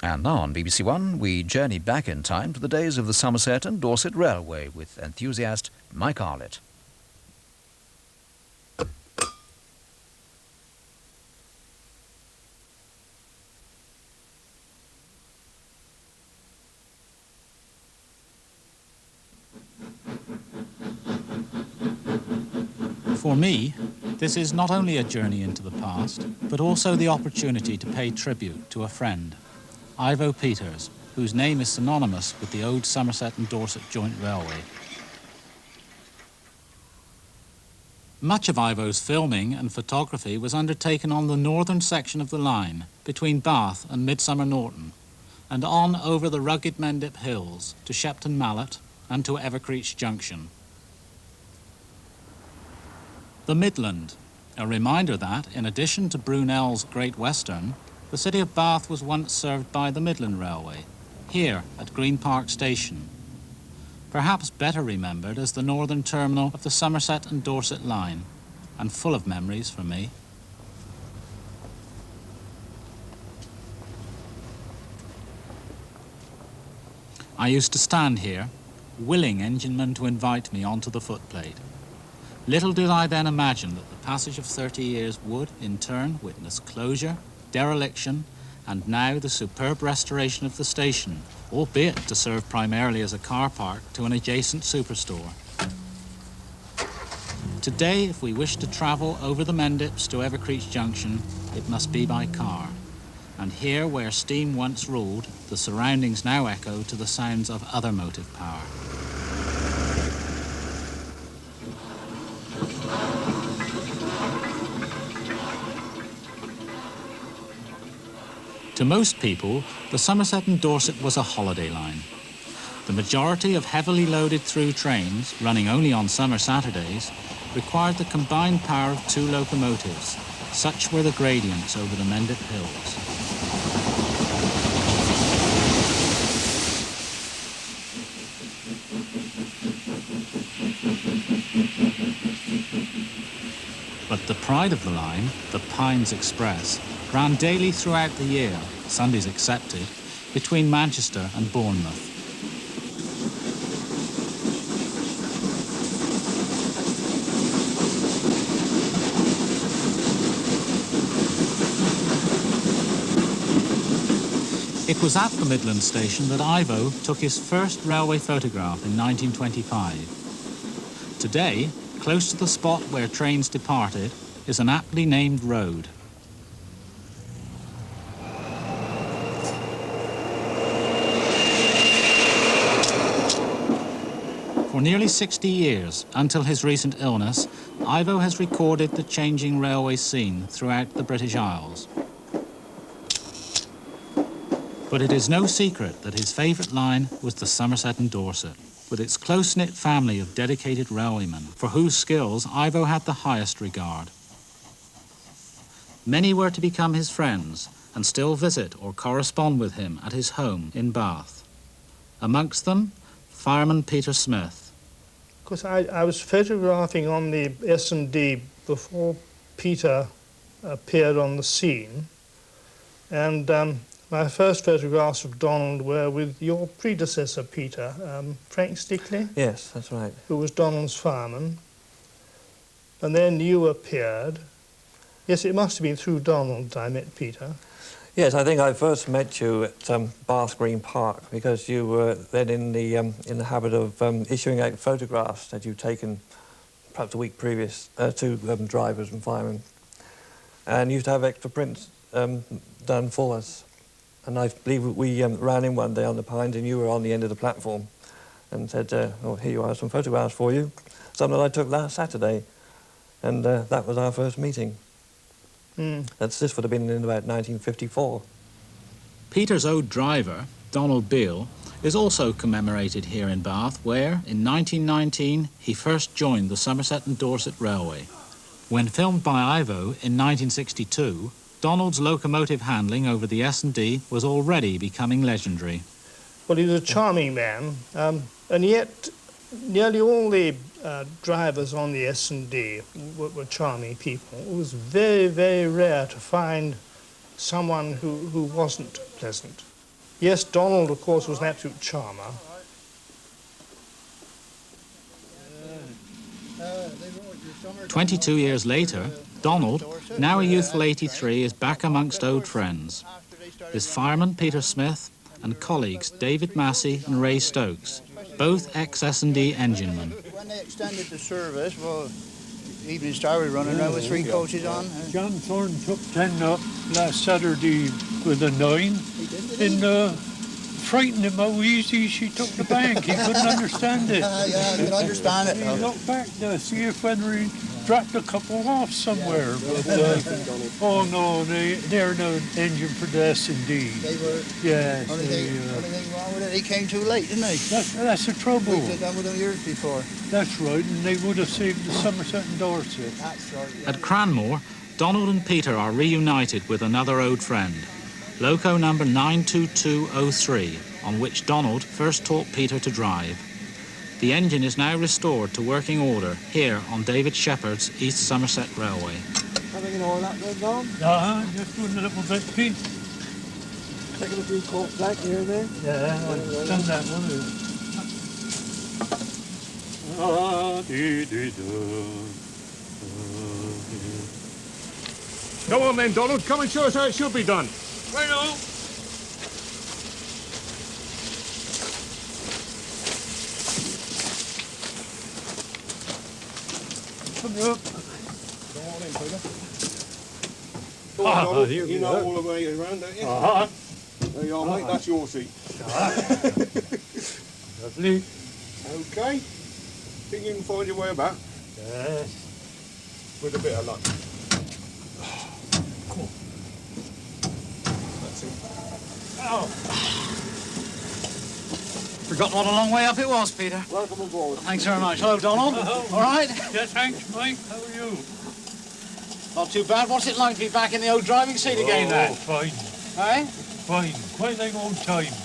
And now on BBC One, we journey back in time to the days of the Somerset and Dorset Railway with enthusiast Mike Arlett. For me, this is not only a journey into the past, but also the opportunity to pay tribute to a friend, Ivo Peters, whose name is synonymous with the old Somerset and Dorset Joint Railway. Much of Ivo's filming and photography was undertaken on the northern section of the line, between Bath and Midsomer Norton, and on over the rugged Mendip Hills to Shepton Mallet and to Evercreech Junction. The Midland, a reminder that, in addition to Brunel's Great Western, the city of Bath was once served by the Midland Railway, here at Green Park Station, perhaps better remembered as the northern terminal of the Somerset and Dorset line, and full of memories for me. I used to stand here, willing enginemen to invite me onto the footplate. Little did I then imagine that the passage of 30 years would, in turn, witness closure, dereliction, and now the superb restoration of the station, albeit to serve primarily as a car park to an adjacent superstore. Today, if we wish to travel over the Mendips to Evercreech Junction, it must be by car. And here, where steam once ruled, the surroundings now echo to the sounds of other motive power. To most people, the Somerset and Dorset was a holiday line. The majority of heavily loaded through trains, running only on summer Saturdays, required the combined power of two locomotives. Such were the gradients over the Mendip Hills. But the pride of the line, the Pines Express, ran daily throughout the year, Sundays excepted, between Manchester and Bournemouth. It was at the Midland station that Ivo took his first railway photograph in 1925. Today, close to the spot where trains departed, is an aptly named road. For nearly 60 years, until his recent illness, Ivo has recorded the changing railway scene throughout the British Isles. But it is no secret that his favourite line was the Somerset and Dorset, with its close-knit family of dedicated railwaymen, for whose skills Ivo had the highest regard. Many were to become his friends and still visit or correspond with him at his home in Bath. Amongst them, fireman Peter Smith. Of course, I was photographing on the S&D before Peter appeared on the scene, and my first photographs of Donald were with your predecessor, Peter, Frank Stickley. Yes, that's right. Who was Donald's fireman. And then you appeared. Yes, it must have been through Donald I met Peter. Yes, I think I first met you at Bath Green Park because you were then in the habit of issuing out photographs that you'd taken perhaps a week previous to drivers and firemen. And you used to have extra prints done for us. And I believe we ran in one day on the Pines and you were on the end of the platform and said, oh, here you are, some photographs for you. Something I took last Saturday. And that was our first meeting. This would have been in about 1954. Peter's old driver, Donald Beale, is also commemorated here in Bath, where, in 1919, he first joined the Somerset and Dorset Railway. When filmed by Ivo in 1962, Donald's locomotive handling over the S&D was already becoming legendary. Well, he was a charming man, and yet nearly all the drivers on the S&D were charming people. It was very, very rare to find someone who wasn't pleasant. Yes, Donald, of course, was an absolute charmer. 22 years later, Donald, now a youthful 83, is back amongst old friends. With fireman Peter Smith and colleagues David Massey and Ray Stokes, both ex-S&D enginemen. When they extended the service, well, Evening Star was running around with 3 coaches on. John Thorne took 10 up last Saturday with a 9. And frightened him how easy she took the bank. He couldn't understand it. Yeah, I can understand it. He looked back to see if whether he dropped a couple off somewhere. But, oh no, they're no engine for the S&D. They were. Yes. Only thing wrong with it, he came too late, didn't he? That's the trouble. We did that with them years before. That's right, and they would have saved the Somerset and Dorset. That's right. Yeah. At Cranmore, Donald and Peter are reunited with another old friend, loco number 92203, on which Donald first taught Peter to drive. The engine is now restored to working order here on David Shepherd's East Somerset Railway. Having an oil that there, Don? Just doing a little bit, Pete. Taking a few corks back here and there? Yeah, I've done that one. Come on then, Donald. Come and show us how it should be done. Right on. Come up. Come on in, Peter. Go on, Donald. You know all the way around, don't you? There you are, mate. That's your seat. Lovely. Okay. Think you can find your way about? Yes. With a bit of luck. Come on. That's it. Oh. Forgotten what a long way up it was, Peter. Welcome aboard. Thanks very much. Hello, Donald. All right? Yeah, thanks, Mike. How are you? Not too bad. What's it like to be back in the old driving seat again, then? Oh, fine. Eh? Fine. Quite like old times.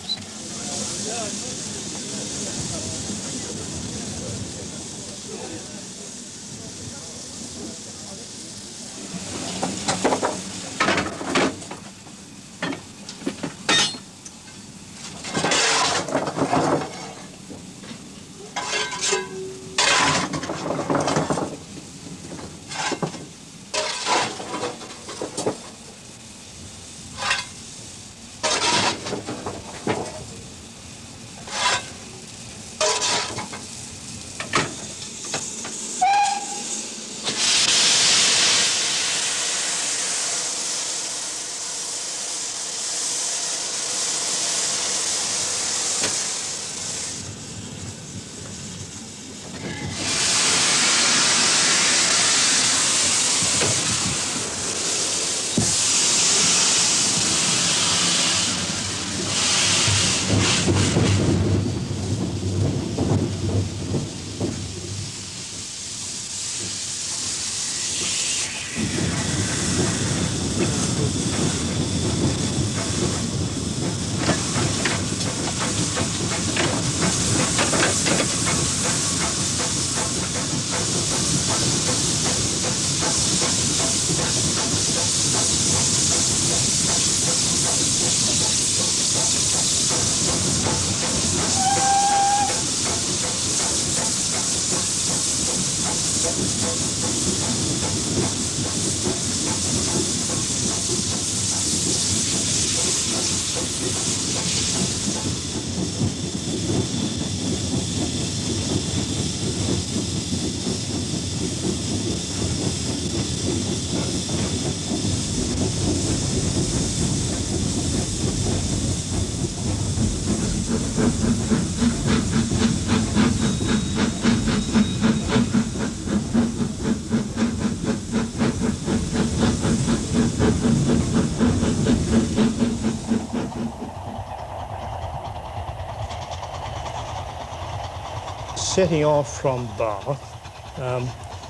Setting off from Bath,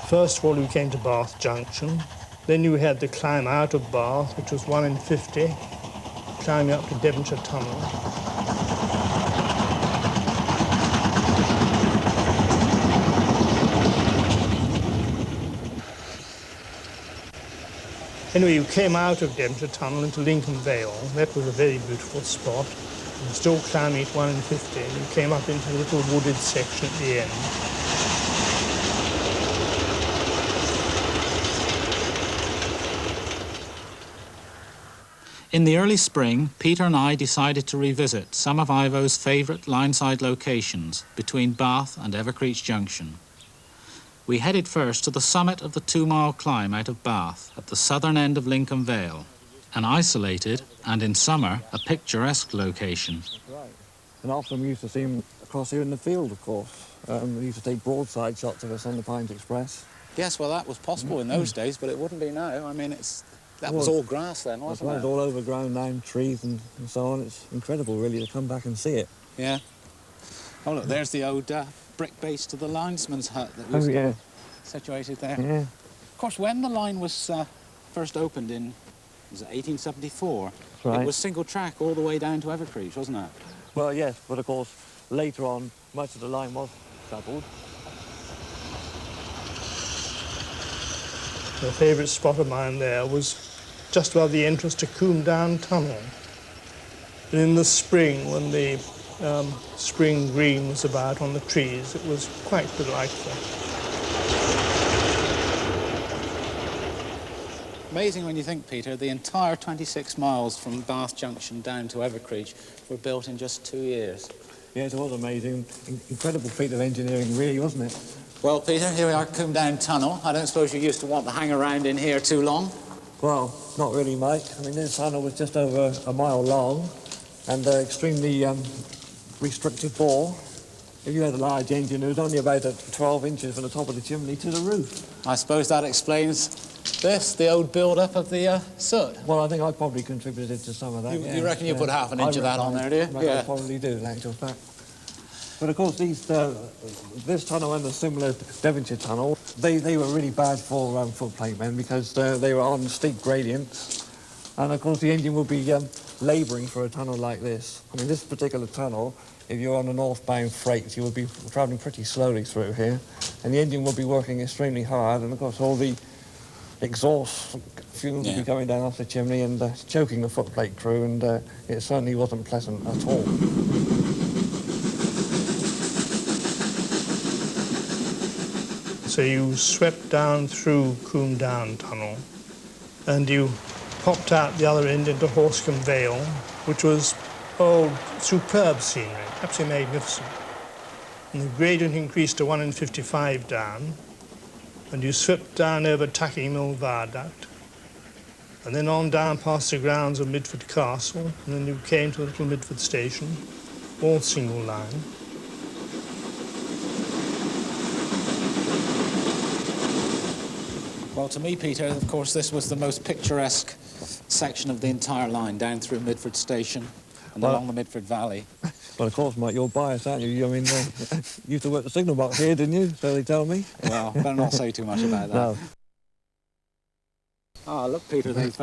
first of all we came to Bath Junction, then you had to climb out of Bath, which was 1 in 50, climbing up to Devonshire Tunnel. Anyway, you came out of Devonshire Tunnel into Lincoln Vale. That was a very beautiful spot. and still climbing at 1 in 50, and you came up into a little wooded section at the end. In the early spring, Peter and I decided to revisit some of Ivo's favourite line-side locations between Bath and Evercreech Junction. We headed first to the summit of the 2-mile climb out of Bath at the southern end of Lincoln Vale, an isolated and, in summer, a picturesque location. Right. And often we used to see them across here in the field, of course. We used to take broadside shots of us on the Pines Express. Yes, well, that was possible in those days, but it wouldn't be now. I mean, that was all grass then, wasn't it? It's all overgrown now, trees and so on. It's incredible, really, to come back and see it. Yeah. Oh, look, there's the old brick base to the linesman's hut that was situated there. Yeah. Of course, when the line was first opened in, was it 1874, right. It was single track all the way down to Evercreech, wasn't it? Well, yes, but of course, later on, much of the line was doubled. The favourite spot of mine there was just above the entrance to Combe Down Tunnel. And in the spring, when the spring green was about on the trees, it was quite delightful. Amazing when you think, Peter, the entire 26 miles from Bath Junction down to Evercreech were built in just 2 years. Yes, it was amazing. Incredible feat of engineering, really, wasn't it? Well, Peter, here we are, Combe Down Tunnel. I don't suppose you used to want to hang around in here too long? Well, not really, Mike. I mean, this tunnel was just over a mile long and extremely restricted bore. If you had a large engine, it was only about 12 inches from the top of the chimney to the roof. I suppose that explains this, the old build-up of the soot. Well, I think I probably contributed to some of that. You reckon you put half an inch of that on there, do you? I probably do, in actual fact. But of course, this tunnel and the similar Devonshire tunnel, they were really bad for footplate men because they were on steep gradients. And of course, the engine would be labouring for a tunnel like this. I mean, this particular tunnel, if you're on a northbound freight, you would be travelling pretty slowly through here. And the engine would be working extremely hard. And of course, all the exhaust fumes would be going down off the chimney and choking the footplate crew. And it certainly wasn't pleasant at all. So you swept down through Combe Down Tunnel and you popped out the other end into Horsecombe Vale, which was, superb scenery, absolutely magnificent. And the gradient increased to 1 in 55 down, and you swept down over Tucking Mill Viaduct, and then on down past the grounds of Midford Castle, and then you came to the little Midford station, all single line. Well, to me, Peter, of course, this was the most picturesque section of the entire line, down through Midford Station and along the Midford Valley. Well, of course, Mike, you're biased, aren't you? I mean, you used to work the signal box here, didn't you? So they tell me. Well, better not say too much about that. No. Ah, look, Peter, they've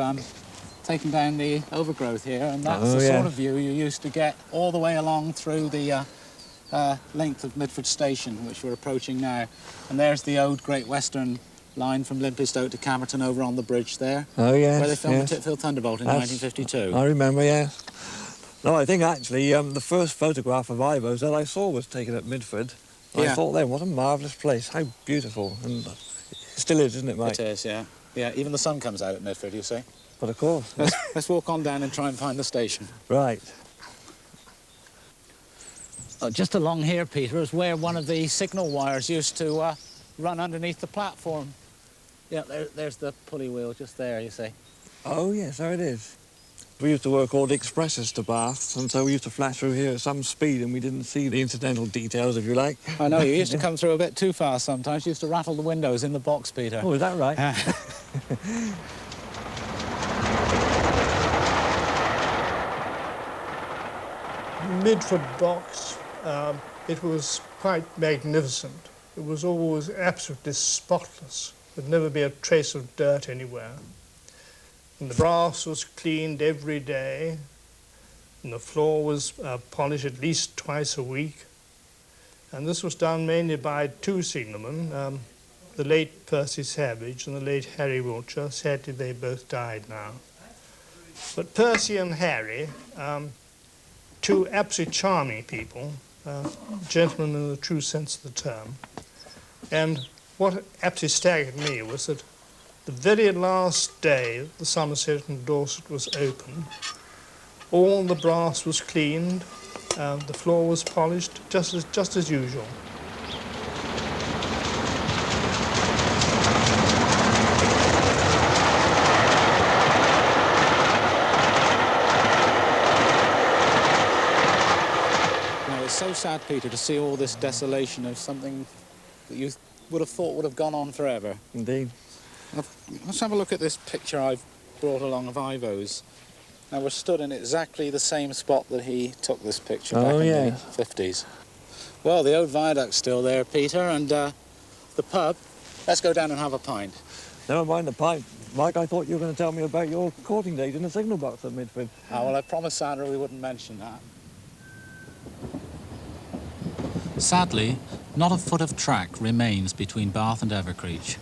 taken down the overgrowth here, and that's the sort of view you used to get all the way along through the length of Midford Station, which we're approaching now. And there's the old Great Western line from Limplestoke to Camerton over on the bridge there. Oh, yes. Where they filmed the Titfield Thunderbolt in 1952. I remember, yes. No, I think actually the first photograph of Ivo's that I saw was taken at Midford. I thought then, what a marvellous place, how beautiful. And it still is, isn't it, Mike? It is, yeah. Yeah, even the sun comes out at Midford, you see. But of course. Let's walk on down and try and find the station. Right. Just along here, Peter, is where one of the signal wires used to run underneath the platform. Yeah, there's the pulley wheel just there, you see. Oh, yes, there it is. We used to work all the expresses to Bath, and so we used to flash through here at some speed, and we didn't see the incidental details, if you like. I know, you used to come through a bit too fast sometimes. You used to rattle the windows in the box, Peter. Oh, is that right? Midford box, it was quite magnificent. It was always absolutely spotless. There'd never be a trace of dirt anywhere. And the brass was cleaned every day, and the floor was polished at least twice a week. And this was done mainly by two signalmen, the late Percy Savage and the late Harry Wiltshire. Sadly, they both died now. But Percy and Harry two absolutely charming people, gentlemen in the true sense of the term. And what absolutely staggered me was that the very last day the Somerset and Dorset was open, all the brass was cleaned, the floor was polished, just as usual. Now, it's so sad, Peter, to see all this desolation of something that you would have thought would have gone on forever. Indeed. Let's have a look at this picture I've brought along of Ivo's. Now, we're stood in exactly the same spot that he took this picture back in the 50s. Well, the old viaduct's still there, Peter, and the pub. Let's go down and have a pint. Never mind the pint. Mike, I thought you were going to tell me about your courting days in the signal box at Midford. Oh, well, I promised Sandra we wouldn't mention that. Sadly, not a foot of track remains between Bath and Evercreech,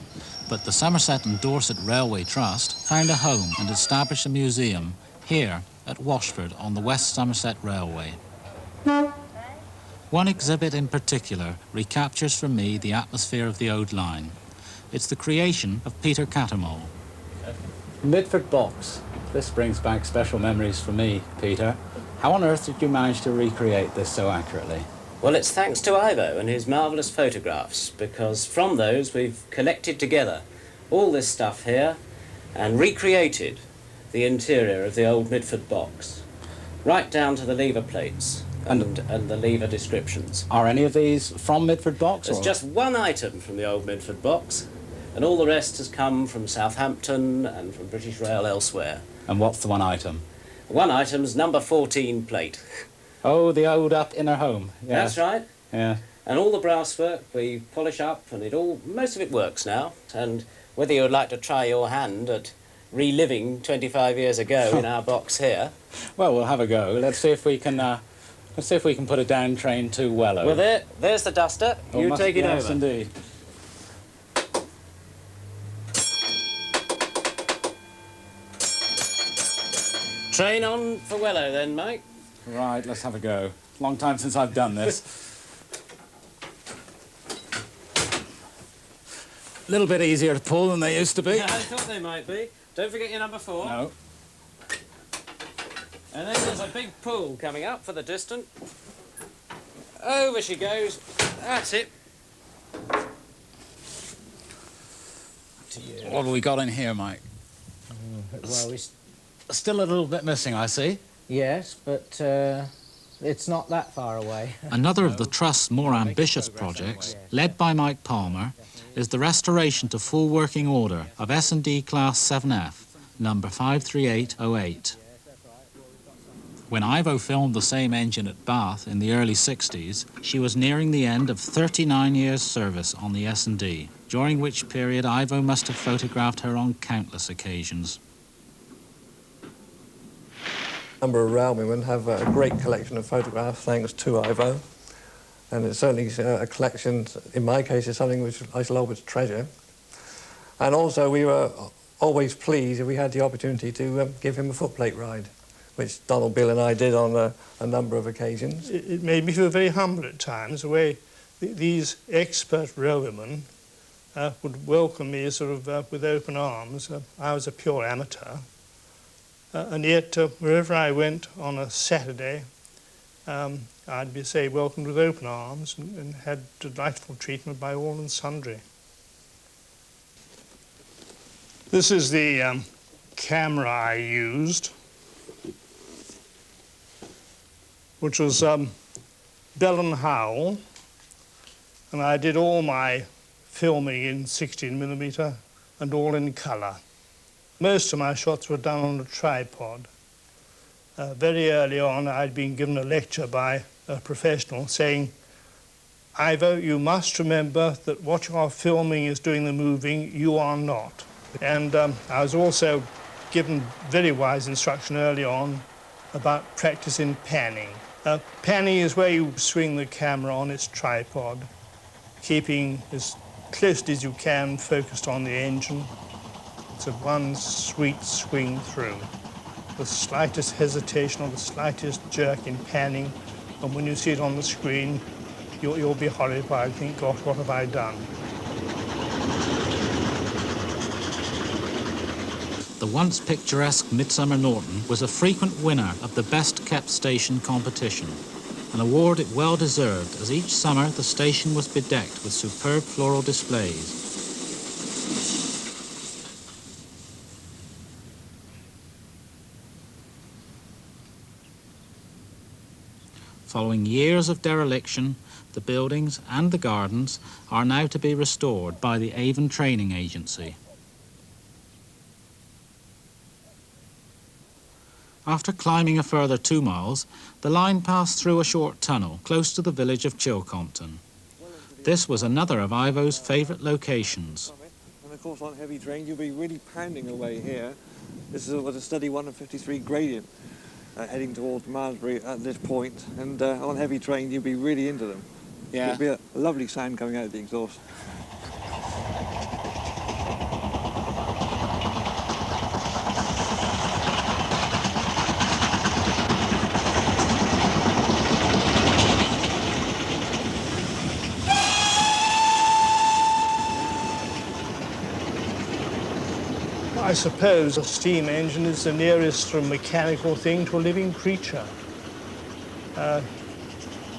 but the Somerset and Dorset Railway Trust found a home and established a museum here at Washford on the West Somerset Railway. One exhibit in particular recaptures for me the atmosphere of the old line. It's the creation of Peter Cattermole. Midford box. This brings back special memories for me, Peter. How on earth did you manage to recreate this so accurately? Well, it's thanks to Ivo and his marvellous photographs, because from those we've collected together all this stuff here and recreated the interior of the old Midford box, right down to the lever plates and the lever descriptions. Are any of these from Midford box? There's just one item from the old Midford box, and all the rest has come from Southampton and from British Rail elsewhere. And what's the one item? One item's number 14 plate. Oh, the old up inner home. Yeah. That's right. Yeah. And all the brass work we polish up, and most of it works now. And whether you would like to try your hand at reliving 25 years ago in our box here. Well, we'll have a go. Let's see if we can put a down train to Wellow. Well, there's the duster. You take it over. Yes, indeed. Train on for Wellow then, Mike. Right, let's have a go. Long time since I've done this. A little bit easier to pull than they used to be. Yeah, I thought they might be. Don't forget your number 4. No. And then there's a big pull coming up for the distant. Over she goes. That's it. What have we got in here, Mike? Well, Still a little bit missing, I see. yes, but it's not that far away. Another of the Trust's more ambitious projects, led by Mike Palmer, is the restoration to full working order of S&D Class 7F, number 53808. When Ivo filmed the same engine at Bath in the early 60s, she was nearing the end of 39 years' service on the S&D, during which period Ivo must have photographed her on countless occasions. A number of railwaymen have a great collection of photographs thanks to Ivo, and it's certainly a collection, in my case, is something which I shall always treasure. And also we were always pleased if we had the opportunity to give him a footplate ride, which Donald, Bill and I did on a number of occasions. It made me feel very humble at times, the way these expert railwaymen would welcome me sort of with open arms. I was a pure amateur. And yet, wherever I went on a Saturday, I'd be, say, welcomed with open arms and had delightful treatment by all and sundry. This is the camera I used, which was Bell and Howell, and I did all my filming in 16mm and all in colour. Most of my shots were done on a tripod. Very early on, I'd been given a lecture by a professional saying, Ivo, you must remember that what you are filming is doing the moving, you are not. And I was also given very wise instruction early on about practicing panning. Panning is where you swing the camera on its tripod, keeping as close as you can focused on the engine. It's a one sweet swing through. the slightest hesitation or the slightest jerk in panning, and when you see it on the screen, you'll be horrified, think, gosh, what have I done? The once picturesque Midsomer Norton was a frequent winner of the Best Kept Station competition, an award it well deserved, as each summer the station was bedecked with superb floral displays. Following years of dereliction, the buildings and the gardens are now to be restored by the Avon Training Agency. After climbing a further 2 miles, the line passed through a short tunnel close to the village of Chilcompton. This was another of Ivo's favourite locations. And of course on heavy terrain you'll be really pounding away here. This was a steady 153 gradient heading towards Malmesbury at this point, and on heavy terrain you'll be really into them. Yeah. It'll be a lovely sound coming out of the exhaust. I suppose a steam engine is the nearest from mechanical thing to a living creature.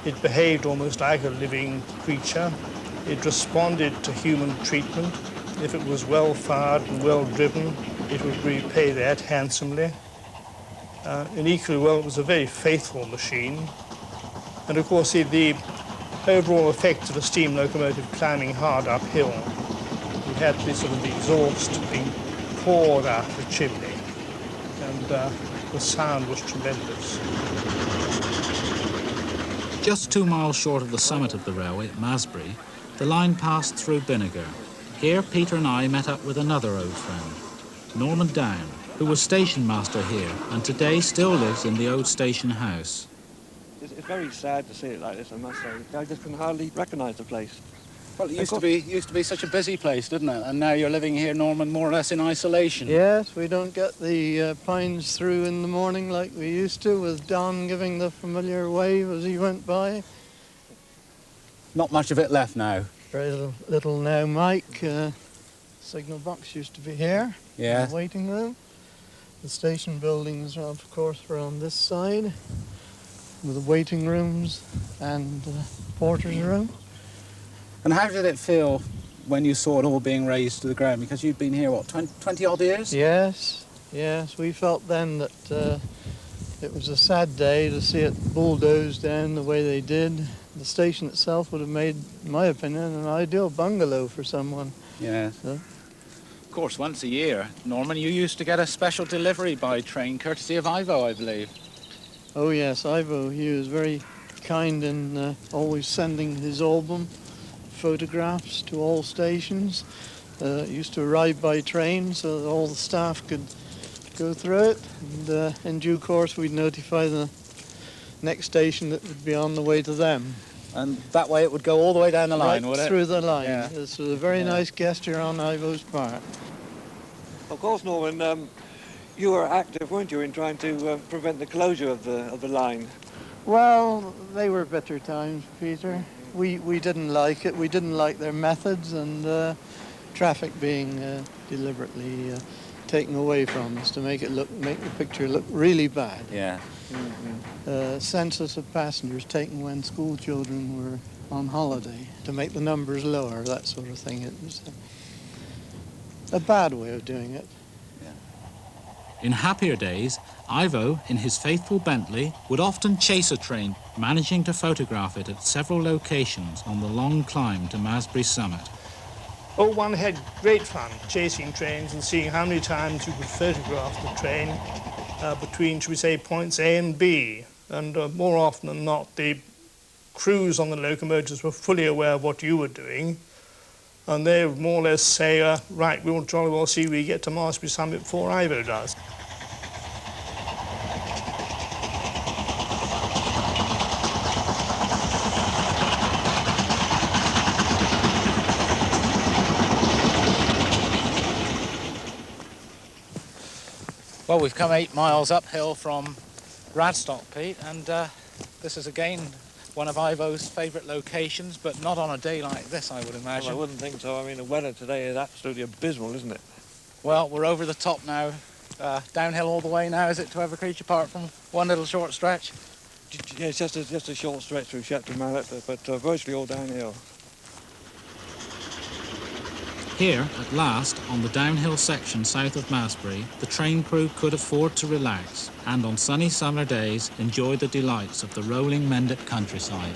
It behaved almost like a living creature. It responded to human treatment. If it was well fired and well driven, it would repay that handsomely. And equally well, it was a very faithful machine. And of course, the overall effect of a steam locomotive climbing hard uphill, you had this sort of exhaust being poured out the chimney, and the sound was tremendous. Just 2 miles short of the summit of the railway at Masbury, the line passed through Binegar. Here Peter and I met up with another old friend, Norman Down, who was station master here and today still lives in the old station house. It's very sad to see it like this, I must say. I just can hardly recognise the place. Well, it used to be such a busy place, didn't it? And now you're living here, Norman, more or less in isolation. Yes, we don't get the pines through in the morning like we used to, with Don giving the familiar wave as he went by. Not much of it left now. Very little now, Mike. Signal box used to be here. Yeah. The waiting room. The station buildings, of course, were on this side, with the waiting rooms and porter's room. And how did it feel when you saw it all being razed to the ground? Because you'd been here, what, 20 odd years? Yes, yes. We felt then that it was a sad day to see it bulldozed down the way they did. The station itself would have made, in my opinion, an ideal bungalow for someone. Yeah. So, Of course, once a year, Norman, you used to get a special delivery by train, courtesy of Ivo, I believe. oh yes, Ivo, he was very kind in always sending his album photographs to all stations. It used to arrive by train so that all the staff could go through it, and in due course we'd notify the next station that would be on the way to them. And that way it would go all the way down the line, right would it? through the line. Yeah. This was a very nice gesture on Ivo's part. Of course, Norman, you were active, weren't you, in trying to prevent the closure of the line? Well, they were bitter times, Peter. We didn't like it. We didn't like their methods, and traffic being deliberately taken away from us to make the picture look really bad. Yeah. Census of passengers taken when school children were on holiday to make the numbers lower, that sort of thing. It was a bad way of doing it. In happier days, Ivo, in his faithful Bentley, would often chase a train, managing to photograph it at several locations on the long climb to Masbury Summit. Oh, one had great fun chasing trains and seeing how many times you could photograph the train between, shall we say, points A and B. And more often than not, the crews on the locomotives were fully aware of what you were doing. And they would more or less say, right, we'll jolly well see we get to Masbury Summit before Ivo does. Well, Well, we've come 8 miles uphill from Radstock, Pete, and this is again one of Ivo's favourite locations, but not on a day like this, I would imagine. Well, I wouldn't think so. I mean, the weather today is absolutely abysmal, isn't it? Well, we're over the top now. Downhill all the way now, is it, to Evercreech, apart from one little short stretch? Yeah, it's just a short stretch through Shepton Mallet, but virtually all downhill. Here, at last, on the downhill section south of Masbury, the train crew could afford to relax and on sunny summer days enjoy the delights of the rolling Mendip countryside.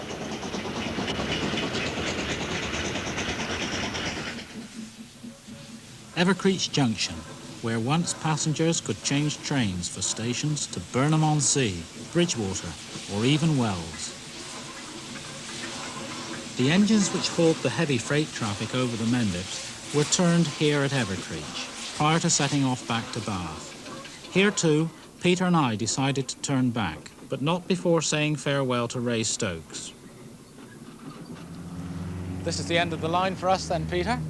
Evercreech Junction, where once passengers could change trains for stations to Burnham-on-Sea, Bridgewater, or even Wells. The engines which hauled the heavy freight traffic over the Mendips were turned here at Evercreech, prior to setting off back to Bath. Here too, Peter and I decided to turn back, but not before saying farewell to Ray Stokes. This is the end of the line for us then, Peter?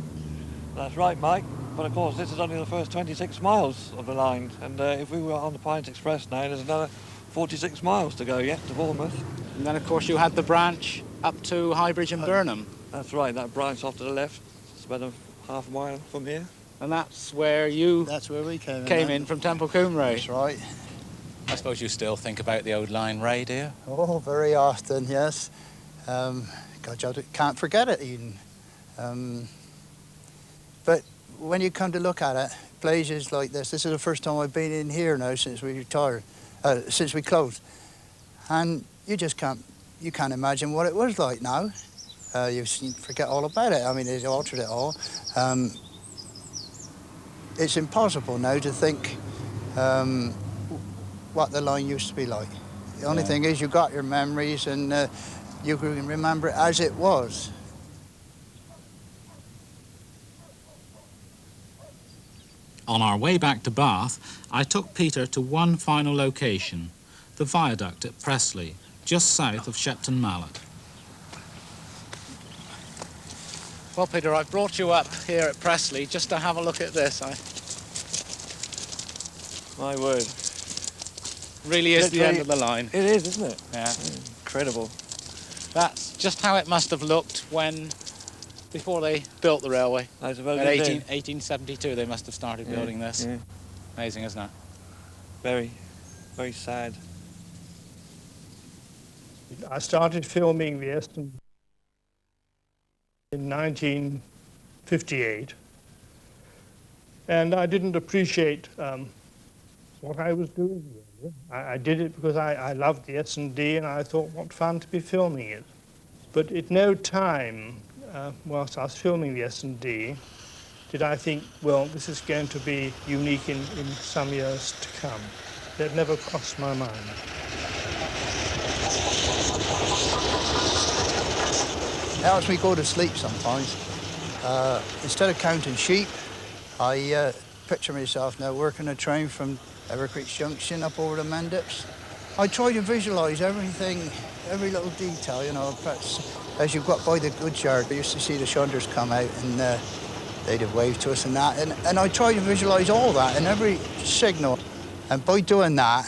That's right, Mike. But of course, this is only the first 26 miles of the line, and if we were on the Pines Express now, there's another 46 miles to go yet to Bournemouth. And then, of course, you had the branch up to Highbridge and Burnham. That's right, that branch off to the left. It's about a half a mile from here. And that's where you we came in from Temple Coombe. That's right. I suppose you still think about the old line, Ray, do you? Oh, very often, yes. God, you can't forget it even. But when you come to look at it, places like this is the first time I've been in here now since we retired, since we closed. And you just can't imagine what it was like now. You forget all about it. I mean, they've altered it all. It's impossible now to think what the line used to be like. The only thing is you've got your memories and you can remember it as it was. On our way back to Bath, I took Peter to one final location, the viaduct at Pressley, just south of Shepton Mallet. Well, Peter, I've brought you up here at Pressley just to have a look at this. My word. Really is the end of the line. It is, isn't it? Yeah. Incredible. That's just how it must have looked before they built the railway. I suppose In it did. 1872 they must have started building this. Yeah. Amazing, isn't it? Very, very sad. I started filming the Eston in 1958, and I didn't appreciate what I was doing. Really. I did it because I loved the S&D, and I thought, what fun to be filming it. But at no time, whilst I was filming the S&D, did I think, well, this is going to be unique in some years to come. That never crossed my mind. It helps me go to sleep sometimes. Instead of counting sheep, I picture myself now working a train from Evercreech Junction up over the Mendips. I try to visualise everything, every little detail, you know. Perhaps as you got by the goods yard, I used to see the shunters come out and they'd have waved to us and that. And I try to visualise all that in every signal. And by doing that,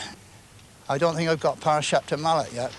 I don't think I've got past Shepton Mallet yet.